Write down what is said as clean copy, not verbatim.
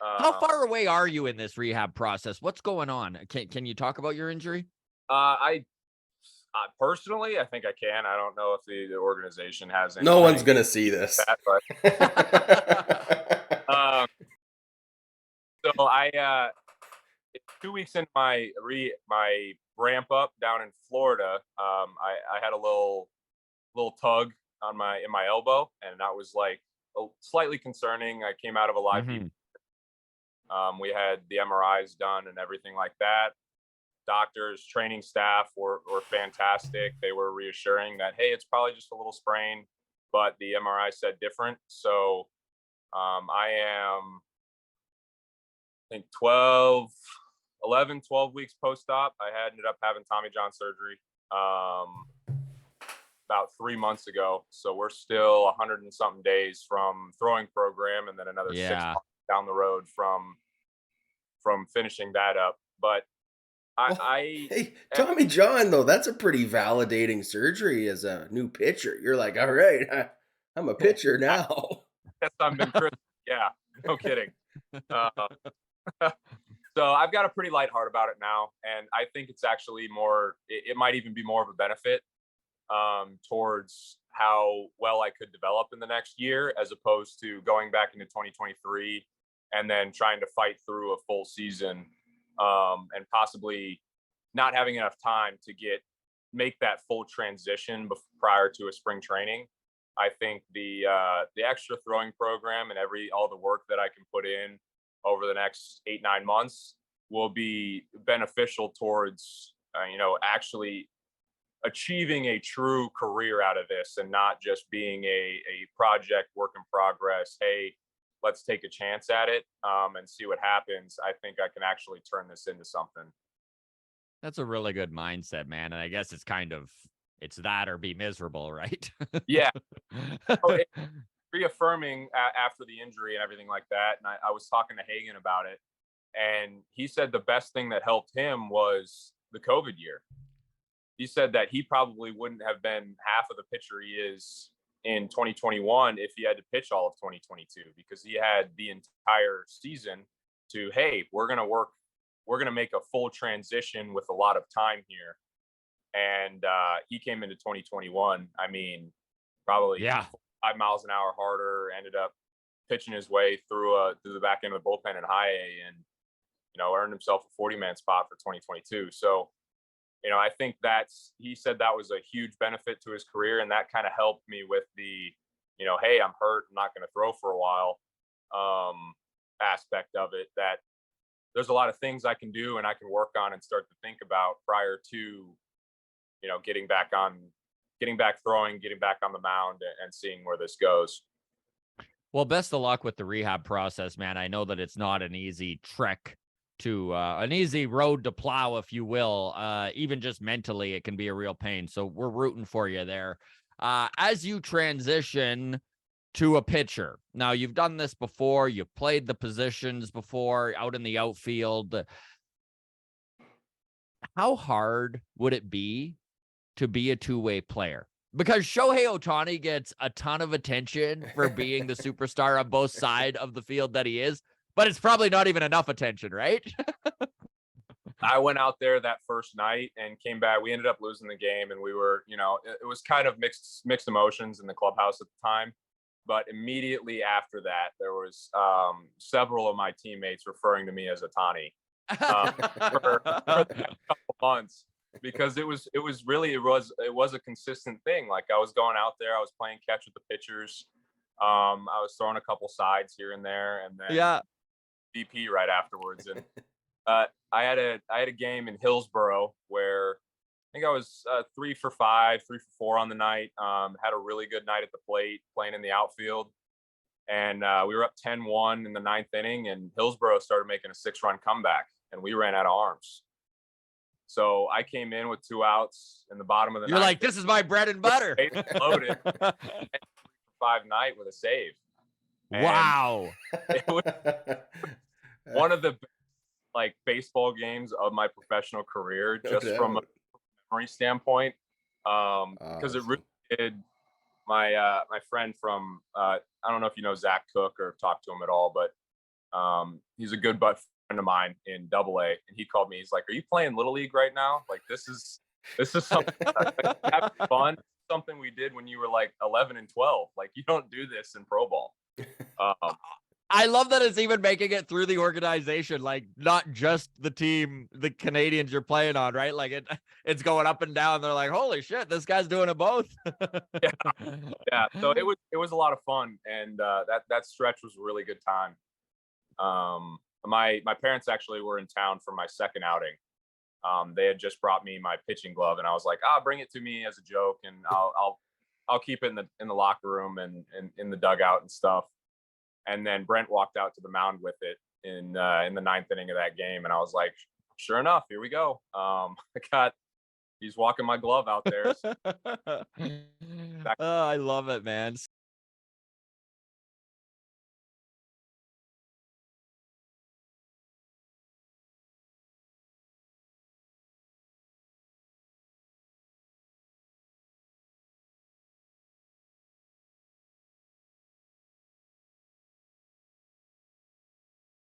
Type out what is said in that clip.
How far away are you in this rehab process? What's going on? Can you talk about your injury? I personally, I think I can. I don't know if the organization has No one's anything gonna see this. that, but um, so it's 2 weeks in my ramp up down in Florida. I had a little tug on my elbow, and that was like slightly concerning. I came out of a live BP. Mhm. We had the MRIs done and everything like that. Doctors, training staff were fantastic. They were reassuring that, hey, it's probably just a little sprain, but the MRI said different. So I am, I think 12 weeks post-op. I had ended up having Tommy John surgery about 3 months ago. So we're still 100 and something days from throwing program, and then another 6 Yeah. months down the road from finishing that up. But Well, I hey, Tommy John, though, that's a pretty validating surgery as a new pitcher. You're like, all right, I'm a pitcher I now. guess I'm been Chris. Yeah, no kidding. Uh, so I've got a pretty light heart about it now, and I think it's actually more. It might even be more of a benefit towards how well I could develop in the next year, as opposed to going back into 2023 and then trying to fight through a full season and possibly not having enough time to make that full transition prior to a spring training. I think the extra throwing program and all the work that I can put in over the next 8-9 months will be beneficial towards actually achieving a true career out of this, and not just being a project work in progress. Hey, let's take a chance at it and see what happens. I think I can actually turn this into something. That's a really good mindset, man. And I guess it's that or be miserable, right? Yeah. So it, reaffirming after the injury and everything like that. And I was talking to Hagan about it, and he said the best thing that helped him was the COVID year. He said that he probably wouldn't have been half of the pitcher he is in 2021 if he had to pitch all of 2022, because he had the entire season to, hey, we're going to make a full transition with a lot of time here. And he came into 2021, I mean, probably Yeah. 5 miles an hour harder, ended up pitching his way through the back end of the bullpen in high A, and earned himself a 40-man spot for 2022. So I think he said that was a huge benefit to his career, and that kind of helped me with the, hey, I'm hurt, I'm not going to throw for a while aspect of it. That there's a lot of things I can do and I can work on and start to think about prior to, getting back throwing, getting back on the mound, and seeing where this goes. Well, best of luck with the rehab process, man. I know that it's not an easy trek to an easy road to plow, if you will. Even just mentally, it can be a real pain. So we're rooting for you there. As you transition to a pitcher, now you've done this before, you've played the positions before out in the outfield. How hard would it be to be a two-way player? Because Shohei Ohtani gets a ton of attention for being the superstar on both sides of the field that he is, but it's probably not even enough attention, right? I went out there that first night and came back. We ended up losing the game, and we were, it was kind of mixed emotions in the clubhouse at the time. But immediately after that, there was several of my teammates referring to me as Ohtani for the next couple months, because it was a consistent thing. Like, I was going out there, I was playing catch with the pitchers. I was throwing a couple sides here and there, and then Yeah. BP right afterwards. And I had a game in Hillsboro where I think I was 3 for 5, 3 for 4 on the night. Had a really good night at the plate, playing in the outfield, and we were up 10-1 in the ninth inning, and Hillsboro started making a 6-run comeback, and we ran out of arms. So I came in with 2 outs in the bottom of the You're ninth. like, this is my bread and butter. Loaded 5 night with a save. Wow. It was one of the baseball games of my professional career, just from a memory standpoint, because it really did. My friend from I don't know if you know Zach Cook or talked to him at all, but He's a good friend of mine in Double A, and he called me. He's like, "Are you playing Little League right now? Like this is something having fun. Something we did when you were like 11 and 12. Like you don't do this in pro ball." Um, I love that it's even making it through the organization, like not just the team, the Canadians you're playing on, right? Like it's going up and down. They're like, holy shit, this guy's doing it both. yeah, yeah. So it was a lot of fun, and that stretch was a really good time. My parents actually were in town for my second outing. They had just brought me my pitching glove, and I was like, bring it to me as a joke, and I'll keep it in the locker room and in the dugout and stuff. And then Brent walked out to the mound with it in the ninth inning of that game, and I was like, sure enough, here we go. He's walking my glove out there. Oh, I love it, man.